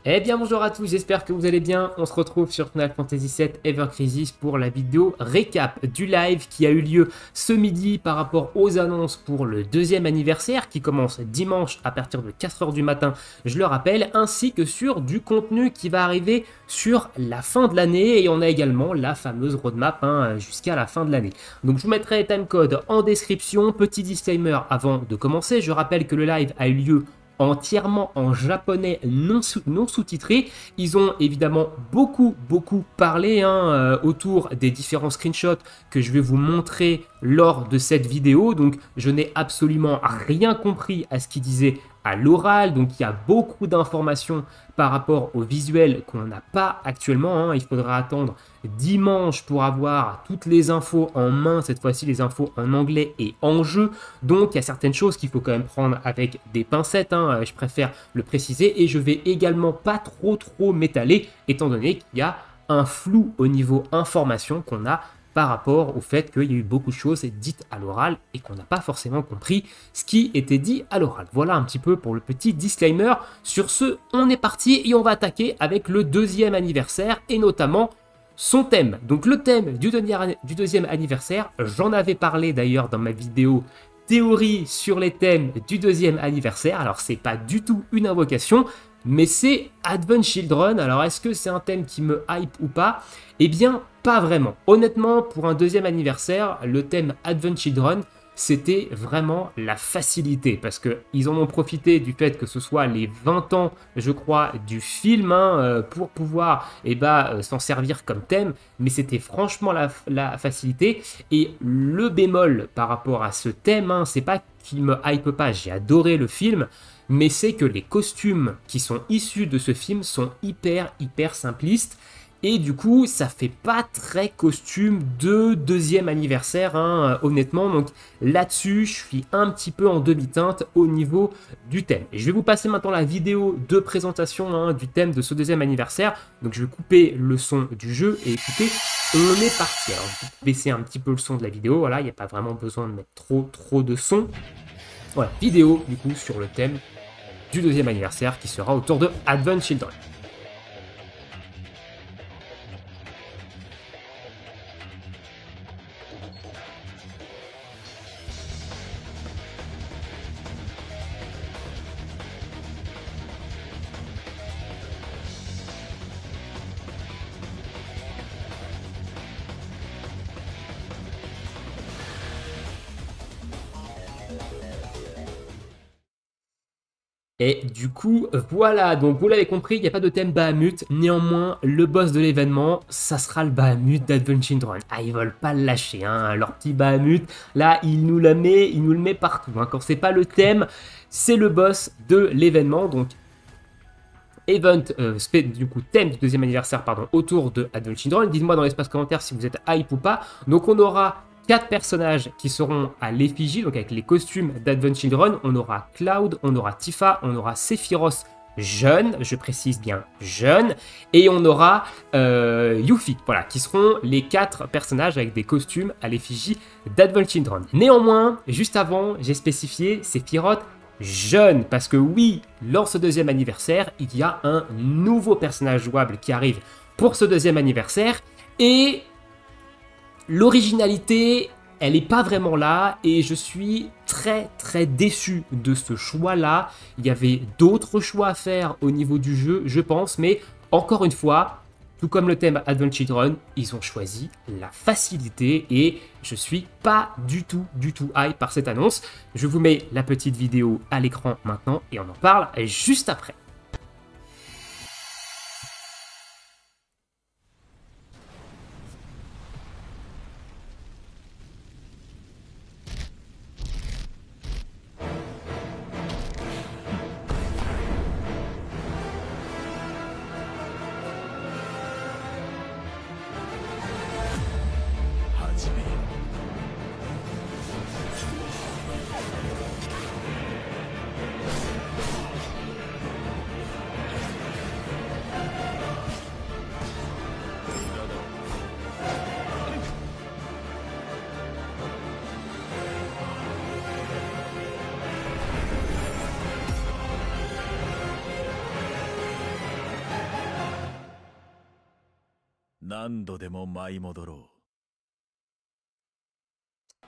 Eh bien bonjour à tous, j'espère que vous allez bien. On se retrouve sur Final Fantasy VII Ever Crisis pour la vidéo récap du live qui a eu lieu ce midi par rapport aux annonces pour le deuxième anniversaire qui commence dimanche à partir de 4h du matin, je le rappelle, ainsi que sur du contenu qui va arriver sur la fin de l'année et on a également la fameuse roadmap jusqu'à la fin de l'année. Donc je vous mettrai les timecode en description. Petit disclaimer avant de commencer, je rappelle que le live a eu lieu entièrement en japonais non sous-titré. Ils ont évidemment beaucoup parlé autour des différents screenshots que je vais vous montrer lors de cette vidéo. Donc je n'ai absolument rien compris à ce qu'ils disaient à l'oral, donc il y a beaucoup d'informations par rapport au visuel qu'on n'a pas actuellement. Il faudra attendre dimanche pour avoir toutes les infos en main, cette fois-ci les infos en anglais et en jeu. Donc il y a certaines choses qu'il faut quand même prendre avec des pincettes, je préfère le préciser, et je vais également pas trop m'étaler étant donné qu'il y a un flou au niveau information qu'on a par rapport au fait qu'il y a eu beaucoup de choses dites à l'oral et qu'on n'a pas forcément compris ce qui était dit à l'oral. Voilà un petit peu pour le petit disclaimer. Sur ce, on est parti et on va attaquer avec le deuxième anniversaire et notamment son thème. Donc le thème du deuxième anniversaire, j'en avais parlé d'ailleurs dans ma vidéo théorie sur les thèmes du deuxième anniversaire. Alors c'est pas du tout une invocation, mais c'est Advent Children. Alors est-ce que c'est un thème qui me hype ou pas? Eh bien pas vraiment. Honnêtement, pour un deuxième anniversaire, le thème Advent Children, c'était vraiment la facilité, parce qu'ils en ont profité du fait que ce soit les 20 ans, je crois, du film, pour pouvoir s'en servir comme thème, mais c'était franchement la facilité. Et le bémol par rapport à ce thème, c'est pas qu'il me hype pas, j'ai adoré le film, mais c'est que les costumes qui sont issus de ce film sont hyper simplistes. Et du coup, ça fait pas très costume de deuxième anniversaire, honnêtement. Donc là-dessus, je suis un petit peu en demi-teinte au niveau du thème. Et je vais vous passer maintenant la vidéo de présentation du thème de ce deuxième anniversaire. Donc je vais couper le son du jeu et écoutez, on est parti. Alors je vais baisser un petit peu le son de la vidéo. Voilà, il n'y a pas vraiment besoin de mettre trop de son. Voilà, vidéo du coup sur le thème du deuxième anniversaire qui sera autour de Advent Children. Et du coup, voilà, donc vous l'avez compris, il n'y a pas de thème Bahamut. Néanmoins, le boss de l'événement, ça sera le Bahamut d'Advent Children. Ah, ils veulent pas le lâcher, leur petit Bahamut. Là, il nous le met partout. Quand c'est pas le thème, c'est le boss de l'événement. Donc, du coup, thème du deuxième anniversaire, autour de Advent Children. Dites-moi dans l'espace commentaire si vous êtes hype ou pas. Donc, on aura 4 personnages qui seront à l'effigie, donc avec les costumes d'Advent Children. On aura Cloud, on aura Tifa, on aura Sephiroth jeune, je précise bien jeune, et on aura Yuffie, voilà, qui seront les 4 personnages avec des costumes à l'effigie d'Advent Children. Néanmoins, juste avant, j'ai spécifié Sephiroth jeune, parce que oui, lors de ce deuxième anniversaire, il y a un nouveau personnage jouable qui arrive pour ce deuxième anniversaire, et l'originalité, elle n'est pas vraiment là et je suis très déçu de ce choix-là. Il y avait d'autres choix à faire au niveau du jeu, je pense, mais encore une fois, tout comme le thème Advent Children, ils ont choisi la facilité et je suis pas du tout hype par cette annonce. Je vous mets la petite vidéo à l'écran maintenant et on en parle juste après. 何度でも舞い戻ろう。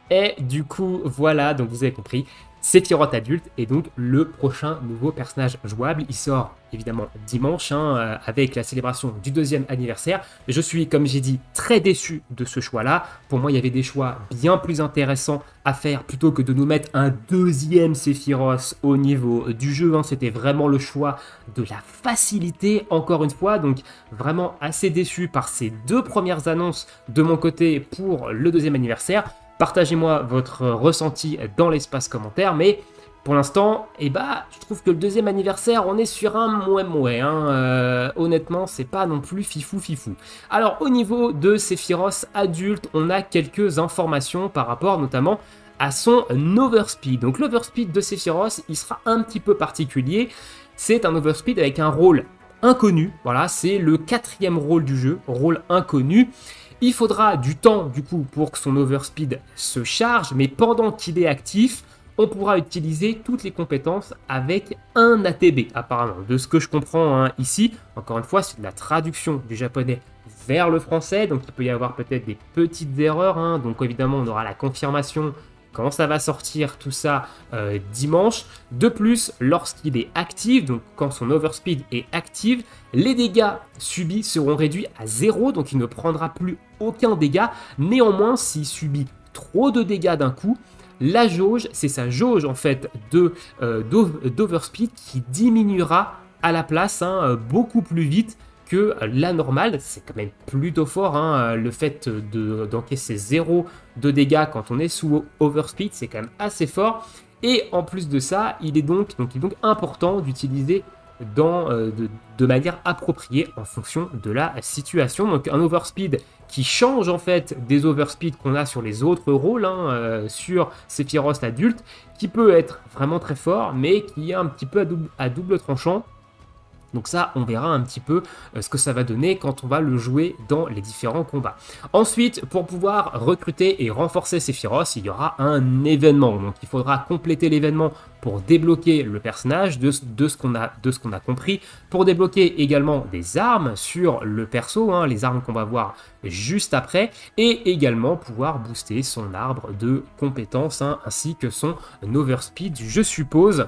Et du coup, voilà, donc vous avez compris, Sephiroth adulte est donc le prochain nouveau personnage jouable. Il sort évidemment dimanche avec la célébration du 2e anniversaire. Je suis, comme j'ai dit, très déçu de ce choix-là. Pour moi, il y avait des choix bien plus intéressants à faire plutôt que de nous mettre un 2e Sephiroth au niveau du jeu. C'était vraiment le choix de la facilité, encore une fois. Donc vraiment assez déçu par ces 2 premières annonces de mon côté pour le 2e anniversaire. Partagez-moi votre ressenti dans l'espace commentaire, mais pour l'instant, je trouve que le 2e anniversaire, on est sur un mouais-mouais. Honnêtement, c'est pas non plus fifou. Alors, au niveau de Sephiroth adulte, on a quelques informations par rapport notamment à son overspeed. Donc, l'overspeed de Sephiroth, il sera un petit peu particulier. C'est un overspeed avec un rôle inconnu. Voilà, c'est le 4e rôle du jeu, rôle inconnu. Il faudra du temps, du coup, pour que son overspeed se charge, mais pendant qu'il est actif, on pourra utiliser toutes les compétences avec un ATB, apparemment. De ce que je comprends ici, encore une fois, c'est de la traduction du japonais vers le français, donc il peut y avoir peut-être des petites erreurs, donc évidemment, on aura la confirmation quand ça va sortir, tout ça dimanche. De plus, lorsqu'il est actif, donc quand son overspeed est actif, les dégâts subis seront réduits à 0, donc il ne prendra plus aucun dégât. Néanmoins, s'il subit trop de dégâts d'un coup, la jauge, c'est sa jauge en fait d'overspeed qui diminuera à la place beaucoup plus vite que la normale. C'est quand même plutôt fort, le fait d'encaisser 0 de dégâts quand on est sous overspeed, c'est quand même assez fort. Et en plus de ça, il est donc important d'utiliser de manière appropriée en fonction de la situation. Donc un overspeed qui change en fait des overspeeds qu'on a sur les autres rôles, sur Sephiroth adulte, qui peut être vraiment très fort, mais qui est un petit peu à double tranchant. Donc ça, on verra un petit peu ce que ça va donner quand on va le jouer dans les différents combats. Ensuite, pour pouvoir recruter et renforcer Sephiroth, il y aura un événement. Donc il faudra compléter l'événement pour débloquer le personnage de ce qu'on a compris. Pour débloquer également des armes sur le perso, les armes qu'on va voir juste après. Et également pouvoir booster son arbre de compétences ainsi que son overspeed, je suppose.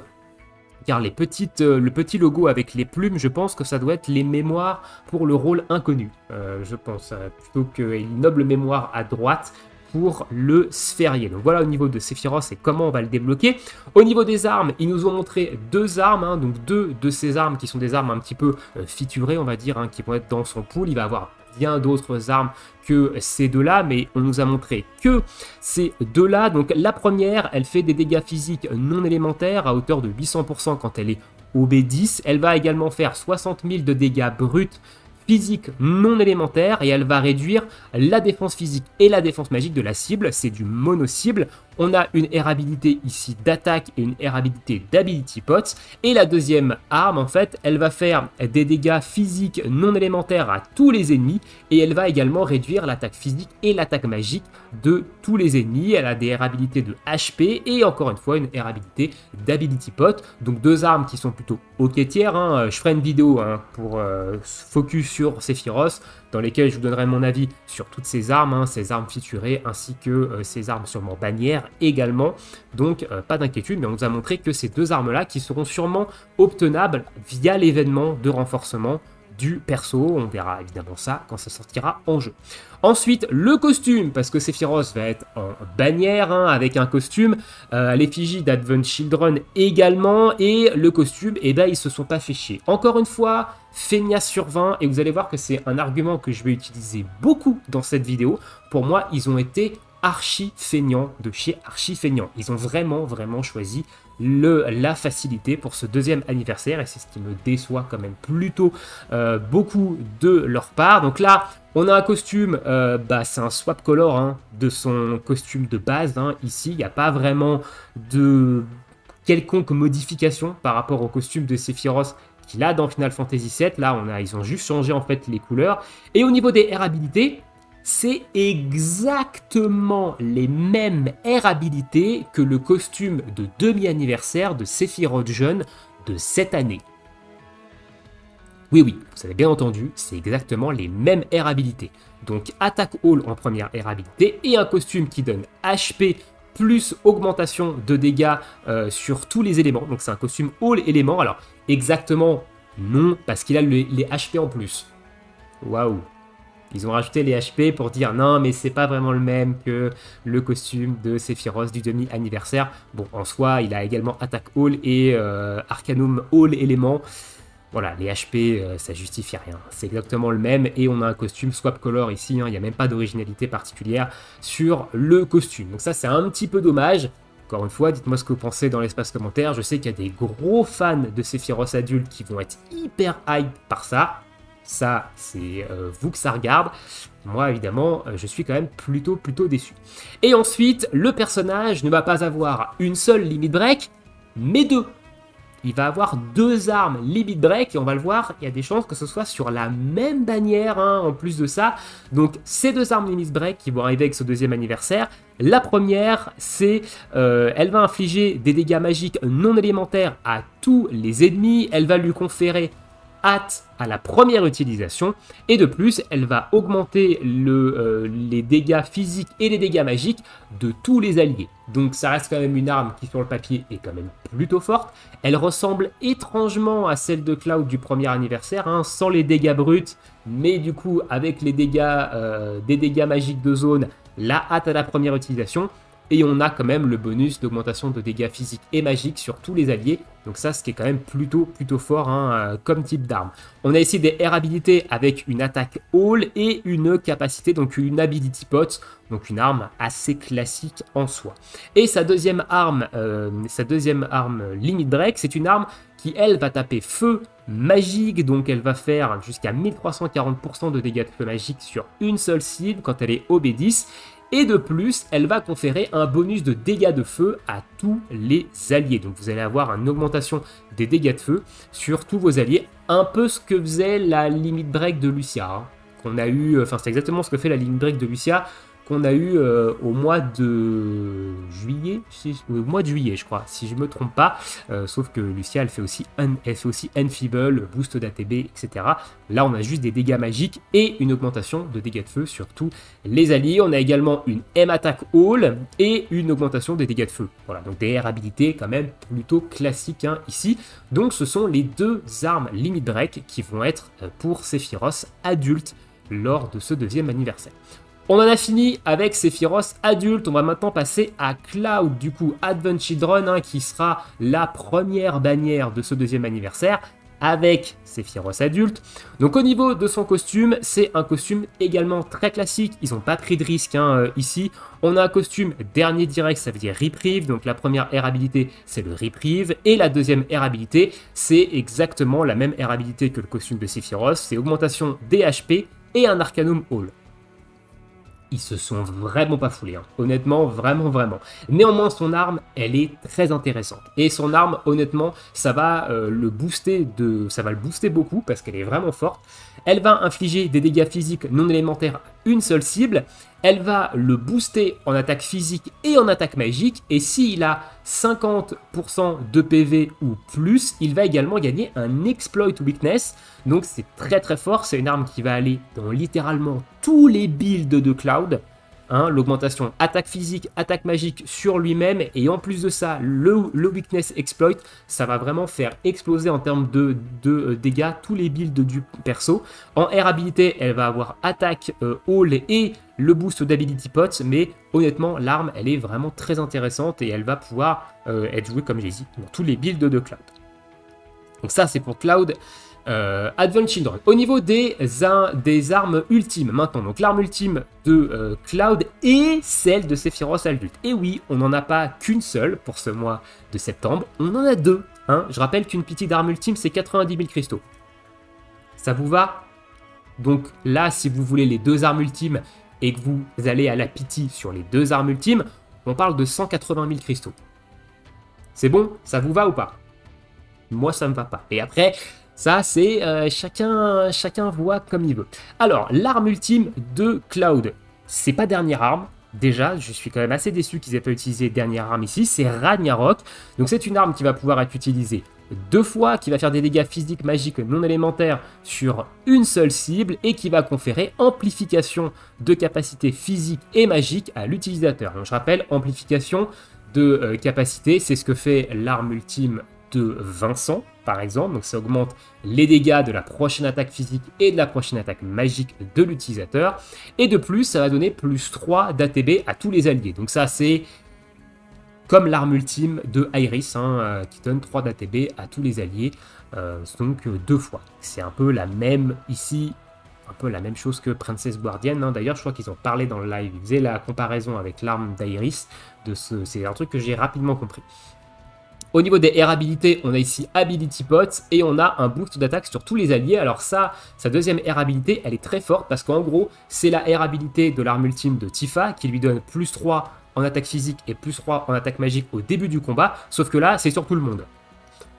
Car le petit logo avec les plumes, je pense que ça doit être les mémoires pour le rôle inconnu. Je pense, plutôt qu'une noble mémoire à droite pour le sphérié. Donc voilà au niveau de Sephiroth et comment on va le débloquer. Au niveau des armes, ils nous ont montré 2 armes, donc 2 de ces armes qui sont des armes un petit peu featurées, on va dire, qui vont être dans son pool. Il va avoir bien d'autres armes que ces 2-là, mais on nous a montré que ces 2-là. Donc la première, elle fait des dégâts physiques non élémentaires à hauteur de 800% quand elle est OB10. Elle va également faire 60 000 de dégâts bruts physique non élémentaire et elle va réduire la défense physique et la défense magique de la cible. C'est du mono-cible. On a une air habilité ici d'attaque et une air habilité d'ability pots. Et la deuxième arme, en fait, elle va faire des dégâts physiques non élémentaires à tous les ennemis et elle va également réduire l'attaque physique et l'attaque magique de tous les ennemis. Elle a des air habilités de HP et encore une fois une air habilité d'ability pot. Donc 2 armes qui sont plutôt ok tiers. Je ferai une vidéo pour focus sur Sephiroth dans lesquelles je vous donnerai mon avis sur toutes ces armes featurées ainsi que ces armes sûrement bannières également. Donc pas d'inquiétude, mais on nous a montré que ces 2 armes là qui seront sûrement obtenables via l'événement de renforcement du perso. On verra évidemment ça quand ça sortira en jeu. Ensuite, le costume, parce que Sephiroth va être en bannière avec un costume à l'effigie d'Advent Children également. Et le costume, ils se sont pas fait chier. Encore une fois, feignasse sur 20. Et vous allez voir que c'est un argument que je vais utiliser beaucoup dans cette vidéo. Pour moi, ils ont été archi feignants de chez archi feignants. Ils ont vraiment choisi la facilité pour ce 2e anniversaire et c'est ce qui me déçoit quand même plutôt beaucoup de leur part. Donc là, on a un costume, c'est un swap color de son costume de base. Ici, il n'y a pas vraiment de quelconque modification par rapport au costume de Sephiroth qu'il a dans Final Fantasy VII. Là, ils ont juste changé en fait les couleurs. Et au niveau des air habilités, c'est exactement les mêmes air habilités que le costume de demi-anniversaire de Sephiroth jeune de cette année. Oui, oui, vous avez bien entendu, c'est exactement les mêmes air habilités. Donc attaque All en première air habilité et un costume qui donne HP plus augmentation de dégâts sur tous les éléments. Donc c'est un costume All éléments. Alors exactement non, parce qu'il a les HP en plus. Waouh! Ils ont rajouté les HP pour dire non, mais c'est pas vraiment le même que le costume de Sephiroth du demi-anniversaire. Bon, en soi, il a également Attack All et Arcanum All éléments. Voilà, les HP, ça justifie rien. C'est exactement le même et on a un costume swap color ici. Il n'y a même pas d'originalité particulière sur le costume. Donc ça, c'est un petit peu dommage. Encore une fois, dites-moi ce que vous pensez dans l'espace commentaire. Je sais qu'il y a des gros fans de Sephiroth adulte qui vont être hyper hype par ça. Ça, c'est vous que ça regarde. Moi, évidemment, je suis quand même plutôt déçu. Et ensuite, le personnage ne va pas avoir une seule limit break, mais deux. Il va avoir deux armes limit break, et on va le voir, il y a des chances que ce soit sur la même bannière, hein, en plus de ça. Donc, ces deux armes limit break qui vont arriver avec ce deuxième anniversaire. La première, c'est, elle va infliger des dégâts magiques non élémentaires à tous les ennemis. Elle va lui conférer hâte à la première utilisation, et de plus elle va augmenter les dégâts physiques et les dégâts magiques de tous les alliés. Donc ça reste quand même une arme qui sur le papier est quand même plutôt forte. Elle ressemble étrangement à celle de Cloud du premier anniversaire, hein, sans les dégâts bruts, mais du coup avec les dégâts, des dégâts magiques de zone, la hâte à la première utilisation. Et on a quand même le bonus d'augmentation de dégâts physiques et magiques sur tous les alliés. Donc ça, ce qui est quand même plutôt fort, hein, comme type d'arme. On a ici des air habilités avec une attaque all et une capacité, donc une ability pot. Donc une arme assez classique en soi. Et sa deuxième arme limit break, c'est une arme qui, elle, va taper feu magique. Donc elle va faire jusqu'à 1340% de dégâts de feu magique sur une seule cible quand elle est OB10. Et de plus, elle va conférer un bonus de dégâts de feu à tous les alliés. Donc vous allez avoir une augmentation des dégâts de feu sur tous vos alliés. Un peu ce que faisait la limit break de Lucia. Hein, qu'on a eu, enfin c'est exactement ce que fait la limit break de Lucia qu'on a eu au mois de juillet, je crois, si je me trompe pas. Sauf que Lucia, elle fait aussi Enfeeble, boost d'ATB, etc. Là, on a juste des dégâts magiques et une augmentation de dégâts de feu sur tous les alliés. On a également une M-Attack All et une augmentation des dégâts de feu. Voilà, donc des R habilités quand même plutôt classiques, hein, ici. Donc ce sont les deux armes limit break qui vont être pour Sephiroth adulte lors de ce deuxième anniversaire. On en a fini avec Sephiroth adulte, on va maintenant passer à Cloud, du coup Advent Children, hein, qui sera la première bannière de ce deuxième anniversaire avec Sephiroth adulte. Donc au niveau de son costume, c'est un costume également très classique, ils n'ont pas pris de risque, hein, ici. On a un costume dernier direct, ça veut dire Reprieve, donc la première air habilité c'est le Reprieve, et la deuxième air habilité c'est exactement la même air habilité que le costume de Sephiroth, c'est augmentation des HP et un Arcanum All. Ils se sont vraiment pas foulés, hein. Honnêtement, vraiment. Néanmoins, son arme, elle est très intéressante. Et son arme, honnêtement, ça va le booster beaucoup parce qu'elle est vraiment forte. Elle va infliger des dégâts physiques non élémentaires à une seule cible. Elle va le booster en attaque physique et en attaque magique. Et s'il a 50% de PV ou plus, il va également gagner un Exploit Weakness. Donc c'est très fort. C'est une arme qui va aller dans littéralement tous les builds de Cloud. Hein, l'augmentation attaque physique, attaque magique sur lui-même, et en plus de ça, le Weakness Exploit, ça va vraiment faire exploser en termes de dégâts tous les builds du perso. En air habilité, elle va avoir attaque, all et le boost d'Ability Pot, mais honnêtement, l'arme, elle est vraiment très intéressante et elle va pouvoir être jouée, comme j'ai dit, dans tous les builds de Cloud. Donc ça, c'est pour Cloud. Advent Children. Au niveau des armes ultimes maintenant, donc l'arme ultime de Cloud et celle de Sephiroth adulte. Et oui, on n'en a pas qu'une seule pour ce mois de septembre, on en a deux. Hein. Je rappelle qu'une petite arme ultime, c'est 90 000 cristaux. Ça vous va? Donc là, si vous voulez les deux armes ultimes et que vous allez à la pity sur les deux armes ultimes, on parle de 180 000 cristaux. C'est bon? Ça vous va ou pas? Moi, ça me va pas. Et après... ça, c'est chacun voit comme il veut. Alors, l'arme ultime de Cloud, c'est pas dernière arme. Déjà, je suis quand même assez déçu qu'ils aient pas utilisé dernière arme ici. C'est Ragnarok. Donc, c'est une arme qui va pouvoir être utilisée 2 fois, qui va faire des dégâts physiques magiques non élémentaires sur une seule cible et qui va conférer amplification de capacité physique et magique à l'utilisateur. Donc je rappelle, amplification de capacité, c'est ce que fait l'arme ultime de Vincent, par exemple. Donc ça augmente les dégâts de la prochaine attaque physique et de la prochaine attaque magique de l'utilisateur. Et de plus, ça va donner plus 3 d'ATB à tous les alliés. Donc ça, c'est comme l'arme ultime de Iris, qui donne 3 d'ATB à tous les alliés, donc 2 fois. C'est un peu la même ici, un peu la même chose que Princess Guardian. D'ailleurs, je crois qu'ils ont parlé dans le live, ils faisaient la comparaison avec l'arme d'Iris. C'est un truc que j'ai rapidement compris. Au niveau des R habilités, on a ici Ability Pots et on a un boost d'attaque sur tous les alliés. Alors ça, sa deuxième R habilité, elle est très forte parce qu'en gros, c'est la R habilité de l'arme ultime de Tifa qui lui donne plus 3 en attaque physique et plus 3 en attaque magique au début du combat. Sauf que là, c'est sur tout le monde.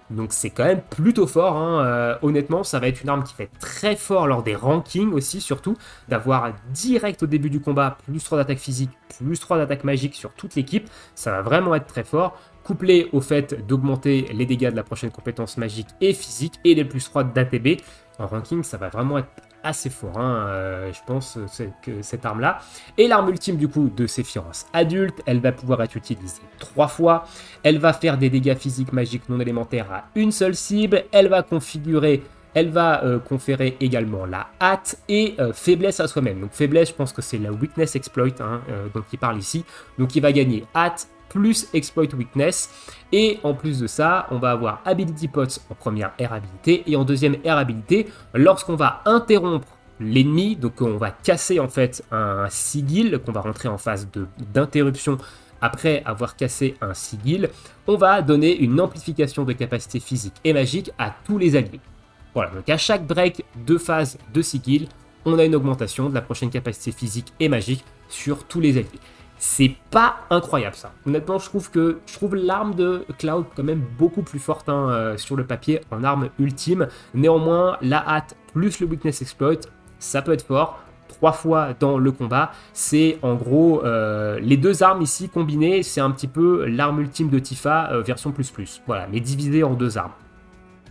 Donc c'est quand même plutôt fort, honnêtement, ça va être une arme qui fait très fort lors des rankings aussi, surtout, d'avoir direct au début du combat plus 3 d'attaque physique, plus 3 d'attaque magique sur toute l'équipe, ça va vraiment être très fort, couplé au fait d'augmenter les dégâts de la prochaine compétence magique et physique, et les plus 3 d'ATB, en ranking ça va vraiment être assez fort, je pense, que cette arme-là. Et l'arme ultime du coup de Sephiroth adulte, elle va pouvoir être utilisée 3 fois, elle va faire des dégâts physiques magiques non élémentaires à une seule cible, elle va conférer également la hâte et faiblesse à soi-même. Donc faiblesse, je pense que c'est la weakness exploit dont il parle ici, donc il va gagner hâte plus exploit weakness, et en plus de ça, on va avoir ability pots en première R habilité, et en deuxième R habilité, lorsqu'on va interrompre l'ennemi, donc on va casser en fait un sigil, qu'on va rentrer en phase d'interruption après avoir cassé un sigil, on va donner une amplification de capacité physique et magique à tous les alliés. Voilà, donc à chaque break de phase de sigil, on a une augmentation de la prochaine capacité physique et magique sur tous les alliés. C'est pas incroyable ça. Honnêtement, je trouve l'arme de Cloud quand même beaucoup plus forte sur le papier en arme ultime. Néanmoins, la hâte plus le weakness exploit, ça peut être fort. 3 fois dans le combat, c'est en gros les deux armes ici combinées, c'est un petit peu l'arme ultime de Tifa version plus. Voilà, mais divisée en 2 armes.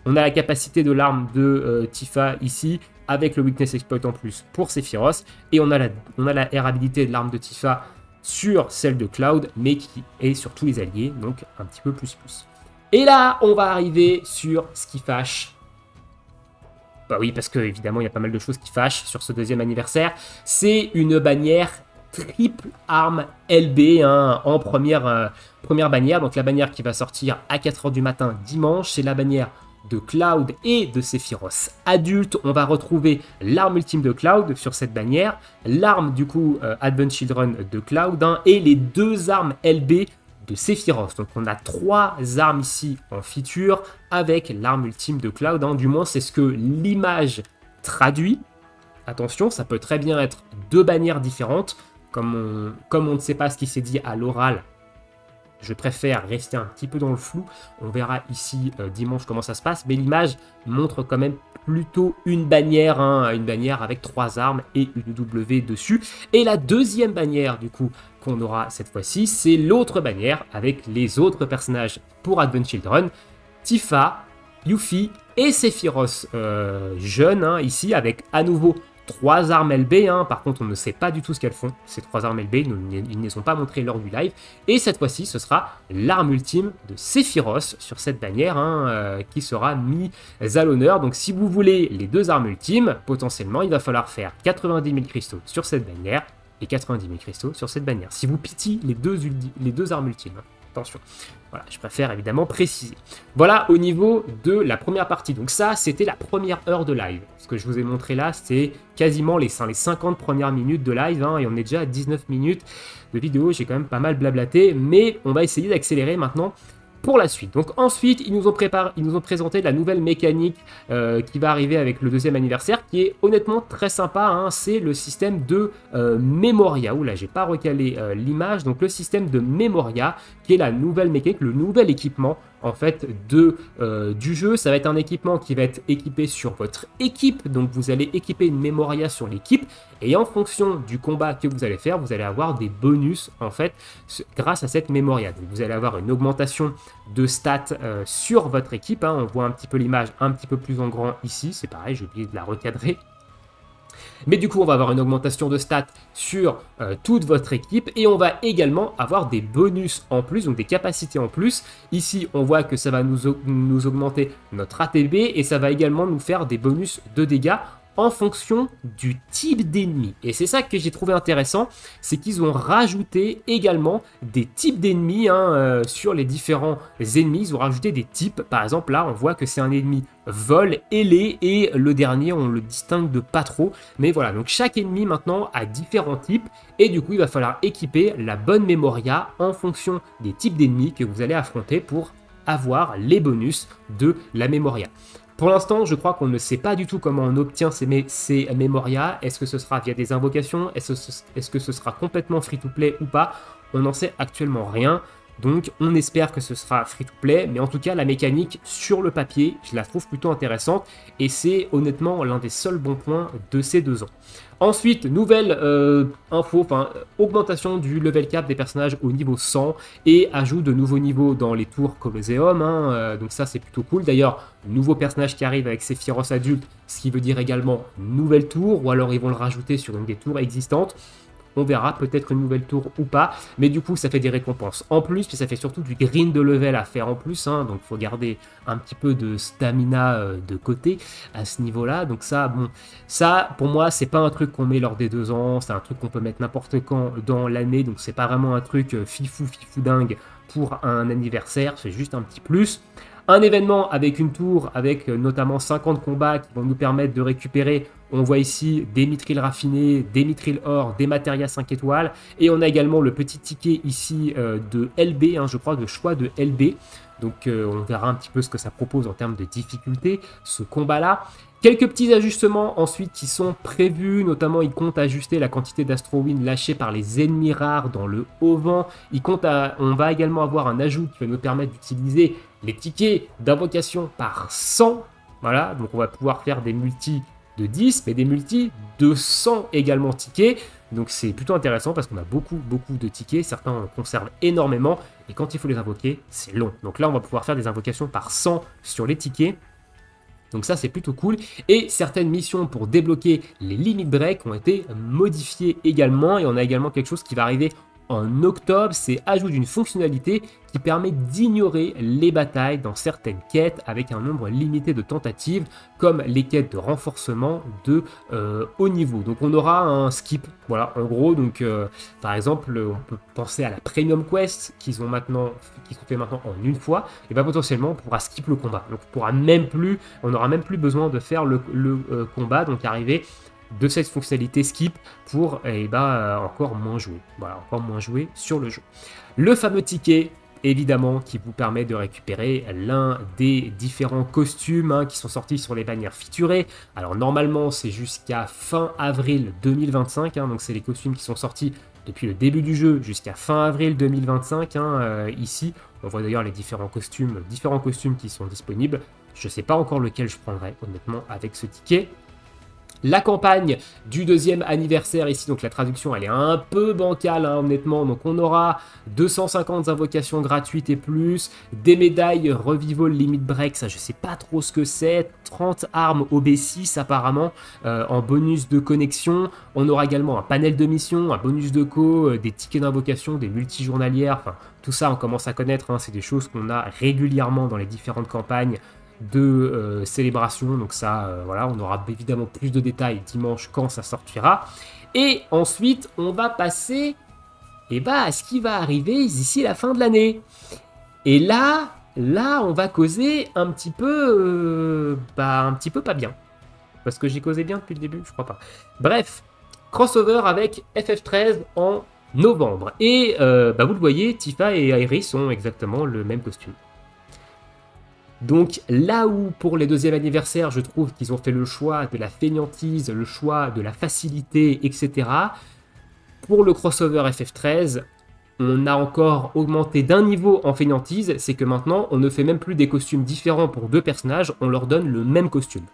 On a la capacité de l'arme de Tifa ici, avec le weakness exploit en plus pour Sephiroth, et on a la R habilité de l'arme de Tifa sur celle de Cloud, mais qui est sur tous les alliés, donc un petit peu plus. Et là, on va arriver sur ce qui fâche. Bah oui, parce que évidemment, il y a pas mal de choses qui fâchent sur ce deuxième anniversaire. C'est une bannière triple arme LB en première bannière. Donc la bannière qui va sortir à 4 h du matin dimanche, c'est la bannière de Cloud et de Sephiroth adulte. On va retrouver l'arme ultime de Cloud sur cette bannière, l'arme du coup Advent Children de Cloud et les 2 armes LB de Sephiroth. Donc on a 3 armes ici en feature avec l'arme ultime de Cloud, du moins c'est ce que l'image traduit. Attention, ça peut très bien être 2 bannières différentes, comme on ne sait pas ce qui s'est dit à l'oral. Je préfère rester un petit peu dans le flou. On verra ici dimanche comment ça se passe. Mais l'image montre quand même plutôt une bannière avec 3 armes et une W dessus. Et la deuxième bannière du coup qu'on aura cette fois-ci, c'est l'autre bannière avec les autres personnages pour Advent Children. Tifa, Yuffie et Sephiroth jeune ici avec à nouveau 3 armes LB, par contre on ne sait pas du tout ce qu'elles font, ces 3 armes LB, ils ne les ont pas montrées lors du live, et cette fois-ci ce sera l'arme ultime de Sephiroth sur cette bannière qui sera mise à l'honneur. Donc si vous voulez les 2 armes ultimes, potentiellement il va falloir faire 90 000 cristaux sur cette bannière et 90 000 cristaux sur cette bannière, si vous pitié les deux armes ultimes. Attention, voilà, je préfère évidemment préciser. Voilà au niveau de la première partie. Donc ça, c'était la première heure de live. Ce que je vous ai montré là, c'est quasiment les 50 premières minutes de live, et on est déjà à 19 minutes de vidéo. J'ai quand même pas mal blablaté, mais on va essayer d'accélérer maintenant pour la suite. Donc ensuite, ils nous ont présenté la nouvelle mécanique qui va arriver avec le deuxième anniversaire, qui est honnêtement très sympa. C'est le système de Memoria. Oula, j'ai pas recalé l'image. Donc le système de Memoria, qui est la nouvelle mécanique, le nouvel équipement en fait du jeu. Ça va être un équipement qui va être équipé sur votre équipe, donc vous allez équiper une Memoria sur l'équipe, et en fonction du combat que vous allez faire, vous allez avoir des bonus en fait grâce à cette Memoria. Donc vous allez avoir une augmentation de stats sur votre équipe, hein. On voit un petit peu l'image un petit peu plus en grand ici, c'est pareil, j'ai oublié de la recadrer. Mais du coup, on va avoir une augmentation de stats sur toute votre équipe et on va également avoir des bonus en plus, donc des capacités en plus. Ici, on voit que ça va nous augmenter notre ATB et ça va également nous faire des bonus de dégâts en fonction du type d'ennemi. Et c'est ça que j'ai trouvé intéressant, c'est qu'ils ont rajouté également des types d'ennemis sur les différents ennemis. Ils ont rajouté des types, par exemple là on voit que c'est un ennemi vol, ailé, et le dernier on le distingue de pas trop. Mais voilà, donc chaque ennemi maintenant a différents types et du coup il va falloir équiper la bonne Memoria en fonction des types d'ennemis que vous allez affronter pour avoir les bonus de la Memoria. Pour l'instant, je crois qu'on ne sait pas du tout comment on obtient ces Memoria. Est-ce que ce sera via des invocations? Est-ce que ce sera complètement free-to-play ou pas? On n'en sait actuellement rien. Donc, on espère que ce sera free-to-play. Mais en tout cas, la mécanique sur le papier, je la trouve plutôt intéressante. Et c'est honnêtement l'un des seuls bons points de ces 2 ans. Ensuite, nouvelle info, augmentation du level cap des personnages au niveau 100 et ajout de nouveaux niveaux dans les tours Colosseum, donc ça c'est plutôt cool. D'ailleurs, nouveau personnage qui arrive avec Sephiroth adulte, ce qui veut dire également nouvelle tour, ou alors ils vont le rajouter sur une des tours existantes. On verra, peut-être une nouvelle tour ou pas, mais du coup ça fait des récompenses en plus, puis ça fait surtout du grind de level à faire en plus, donc il faut garder un petit peu de stamina de côté à ce niveau-là. Donc ça, bon, ça pour moi c'est pas un truc qu'on met lors des 2 ans, c'est un truc qu'on peut mettre n'importe quand dans l'année, donc c'est pas vraiment un truc fifou dingue pour un anniversaire, c'est juste un petit plus. Un événement avec une tour, avec notamment 50 combats qui vont nous permettre de récupérer, on voit ici des mithril raffinés, des mithril or, des matérias 5 étoiles, et on a également le petit ticket ici de LB, je crois, de choix de LB. Donc on verra un petit peu ce que ça propose en termes de difficulté, ce combat-là. Quelques petits ajustements ensuite qui sont prévus, notamment ils comptent ajuster la quantité d'Astro-Wind lâchée par les ennemis rares dans le haut vent. On va également avoir un ajout qui va nous permettre d'utiliser les tickets d'invocation par 100. Voilà, donc on va pouvoir faire des multis de 10, mais des multis de 100 également tickets. Donc c'est plutôt intéressant parce qu'on a beaucoup de tickets, certains en conservent énormément, et quand il faut les invoquer, c'est long. Donc là on va pouvoir faire des invocations par 100 sur les tickets. Donc ça c'est plutôt cool, et certaines missions pour débloquer les limit break ont été modifiées également, et on a également quelque chose qui va arriver en octobre, c'est ajout d'une fonctionnalité qui permet d'ignorer les batailles dans certaines quêtes avec un nombre limité de tentatives, comme les quêtes de renforcement de haut niveau. Donc on aura un skip, voilà, en gros. Donc par exemple, on peut penser à la Premium Quest qui sont fait maintenant en une fois, et bien potentiellement on pourra skip le combat. Donc on n'aura même plus besoin de faire le combat, donc arriver de cette fonctionnalité skip pour encore moins jouer. Voilà, encore moins jouer sur le jeu. Le fameux ticket, évidemment, qui vous permet de récupérer l'un des différents costumes qui sont sortis sur les bannières featurées. Alors normalement, c'est jusqu'à fin avril 2025, donc c'est les costumes qui sont sortis depuis le début du jeu jusqu'à fin avril 2025. Ici, on voit d'ailleurs les différents costumes qui sont disponibles. Je ne sais pas encore lequel je prendrai, honnêtement, avec ce ticket. La campagne du 2e anniversaire ici, donc la traduction elle est un peu bancale honnêtement, donc on aura 250 invocations gratuites et plus, des médailles Revival Limit Break, ça je sais pas trop ce que c'est, 30 armes OB6 apparemment en bonus de connexion, on aura également un panel de missions, un bonus de co, des tickets d'invocation, des multijournalières, enfin tout ça on commence à connaître, c'est des choses qu'on a régulièrement dans les différentes campagnes de célébration, donc ça voilà, on aura évidemment plus de détails dimanche quand ça sortira, et ensuite on va passer à ce qui va arriver d'ici la fin de l'année, et là on va causer un petit peu pas bien, parce que j'ai causé bien depuis le début, je crois pas. Bref, crossover avec FF13 en novembre, et vous le voyez, Tifa et Iris ont exactement le même costume. Donc là où pour les 2e anniversaires, je trouve qu'ils ont fait le choix de la fainéantise, le choix de la facilité, etc. Pour le crossover FF13, on a encore augmenté d'un niveau en fainéantise, c'est que maintenant, on ne fait même plus des costumes différents pour deux personnages, on leur donne le même costume.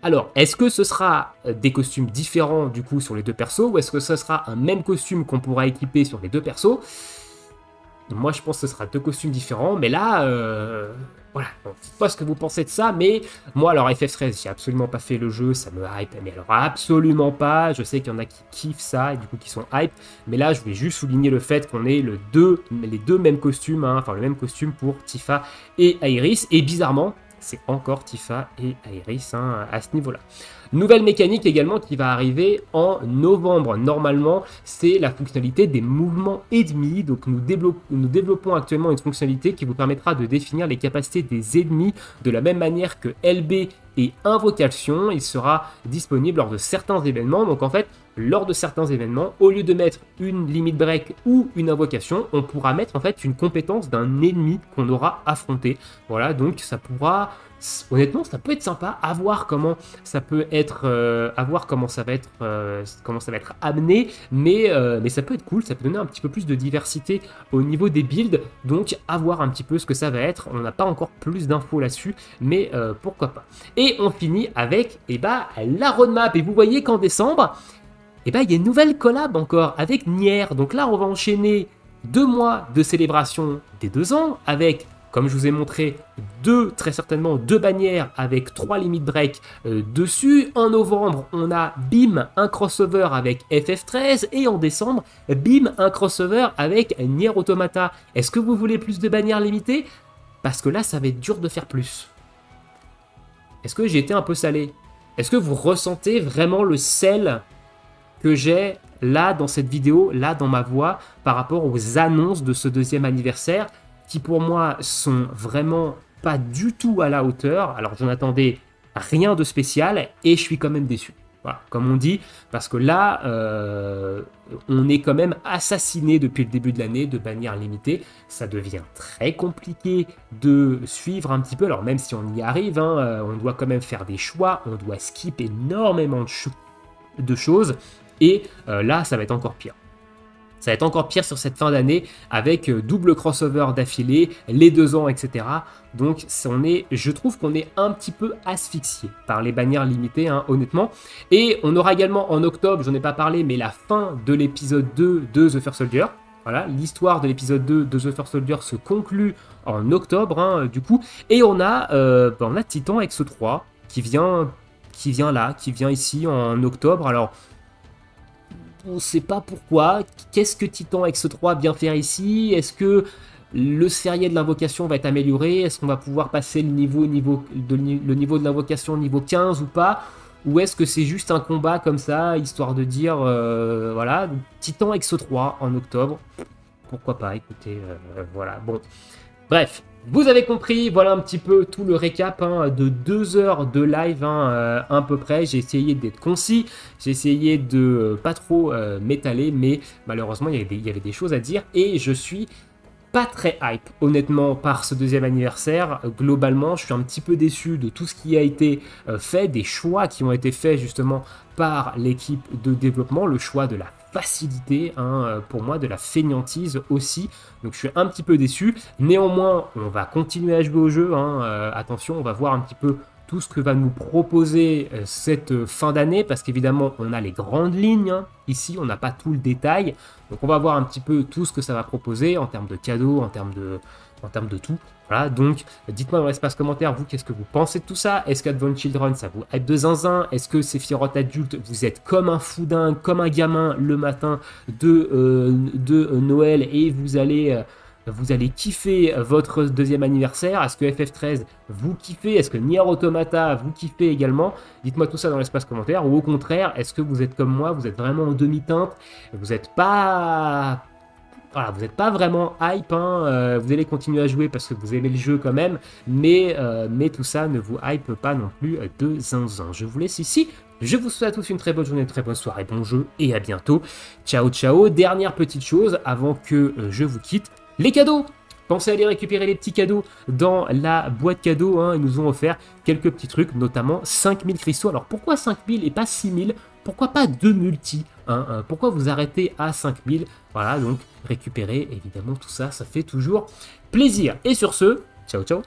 Alors, est-ce que ce sera des costumes différents du coup sur les deux persos, ou est-ce que ce sera un même costume qu'on pourra équiper sur les deux persos? Moi, je pense que ce sera deux costumes différents, mais là, voilà, bon, dites-moi ce que vous pensez de ça, mais moi, alors FF13, j'ai absolument pas fait le jeu, ça me hype, mais alors absolument pas, je sais qu'il y en a qui kiffent ça, et du coup qui sont hype, mais là, je voulais juste souligner le fait qu'on ait les deux mêmes costumes, hein, enfin le même costume pour Tifa et Aerys, et bizarrement, c'est encore Tifa et Aerys hein, à ce niveau-là. Nouvelle mécanique également qui va arriver en novembre. Normalement, c'est la fonctionnalité des mouvements ennemis. Donc nous développons actuellement une fonctionnalité qui vous permettra de définir les capacités des ennemis de la même manière que LB et Invocation. Il sera disponible lors de certains événements. Donc en fait, lors de certains événements, au lieu de mettre une limit break ou une invocation, on pourra mettre en fait une compétence d'un ennemi qu'on aura affronté. Voilà, donc ça pourra... Honnêtement, ça peut être sympa à voir comment ça peut être, à voir comment ça va être amené, mais ça peut être cool, ça peut donner un petit peu plus de diversité au niveau des builds, donc à voir un petit peu ce que ça va être. On n'a pas encore plus d'infos là-dessus, mais pourquoi pas. Et on finit avec la roadmap, et vous voyez qu'en décembre, il y a une nouvelle collab encore avec Nier. Donc là, on va enchaîner 2 mois de célébration des 2 ans avec, comme je vous ai montré, très certainement deux bannières avec 3 limit break dessus. En novembre, on a BIM, un crossover avec FF13. Et en décembre, BIM, un crossover avec Nier Automata. Est-ce que vous voulez plus de bannières limitées? Parce que là, ça va être dur de faire plus. Est-ce que j'ai été un peu salé? Est-ce que vous ressentez vraiment le sel que j'ai là dans cette vidéo, là dans ma voix, par rapport aux annonces de ce 2e anniversaire, qui pour moi sont vraiment pas du tout à la hauteur. Alors j'en attendais rien de spécial et je suis quand même déçu. Voilà, comme on dit, parce que là, on est quand même assassiné depuis le début de l'année de bannières limitées. Ça devient très compliqué de suivre un petit peu. Alors même si on y arrive, hein, on doit quand même faire des choix, on doit skip énormément de choses. Et là, ça va être encore pire. Ça va être encore pire sur cette fin d'année avec double crossover d'affilée, les 2 ans, etc. Donc je trouve qu'on est un petit peu asphyxié par les bannières limitées, hein, honnêtement. Et on aura également en octobre, j'en ai pas parlé, mais la fin de l'épisode 2 de The First Soldier. Voilà, l'histoire de l'épisode 2 de The First Soldier se conclut en octobre, hein, du coup. Et on a Titan X3 qui vient ici en octobre. Alors, on ne sait pas pourquoi. Qu'est-ce que Titan X3 vient faire ici? Est-ce que le sphérié de l'invocation va être amélioré? Est-ce qu'on va pouvoir passer le niveau de l'invocation niveau 15 ou pas? Ou est-ce que c'est juste un combat comme ça, histoire de dire, voilà, Titan X3 en octobre? Pourquoi pas, écoutez, voilà, bon. Bref, vous avez compris, voilà un petit peu tout le récap hein, de 2 heures de live à peu près. J'ai essayé d'être concis, j'ai essayé de pas trop m'étaler, mais malheureusement il y avait des choses à dire et je suis pas très hype honnêtement par ce 2e anniversaire. Globalement, je suis un petit peu déçu de tout ce qui a été fait, des choix qui ont été faits justement par l'équipe de développement, le choix de la facilité, hein, pour moi, de la fainéantise aussi. Donc je suis un petit peu déçu. Néanmoins, on va continuer à jouer au jeu. Hein, attention, on va voir un petit peu tout ce que va nous proposer cette fin d'année, parce qu'évidemment, on a les grandes lignes. Hein. Ici, on n'a pas tout le détail. Donc on va voir un petit peu tout ce que ça va proposer en termes de cadeaux, en termes de tout. Voilà, donc dites-moi dans l'espace commentaire, vous, qu'est-ce que vous pensez de tout ça? Est-ce qu'Advent Children, ça vous hype de zinzin? Est-ce que Sephiroth adulte, vous êtes comme un fou dingue, comme un gamin le matin de Noël et vous allez kiffer votre 2e anniversaire? Est-ce que FF13, vous kiffez? Est-ce que Nier Automata, vous kiffez également? Dites-moi tout ça dans l'espace commentaire. Ou au contraire, est-ce que vous êtes comme moi, vous êtes vraiment en demi-teinte? Vous n'êtes pas... Voilà, vous n'êtes pas vraiment hype, hein, vous allez continuer à jouer parce que vous aimez le jeu quand même, mais tout ça ne vous hype pas non plus de zinzin. Je vous laisse ici, je vous souhaite à tous une très bonne journée, une très bonne soirée, bon jeu et à bientôt. Ciao ciao, dernière petite chose avant que je vous quitte, les cadeaux. Pensez à aller récupérer les petits cadeaux dans la boîte cadeau. Hein. Ils nous ont offert quelques petits trucs, notamment 5000 cristaux. Alors pourquoi 5000 et pas 6000? Pourquoi pas 2 multi, hein? Pourquoi vous arrêtez à 5000? Voilà, donc récupérer évidemment tout ça, ça fait toujours plaisir. Et sur ce, ciao ciao.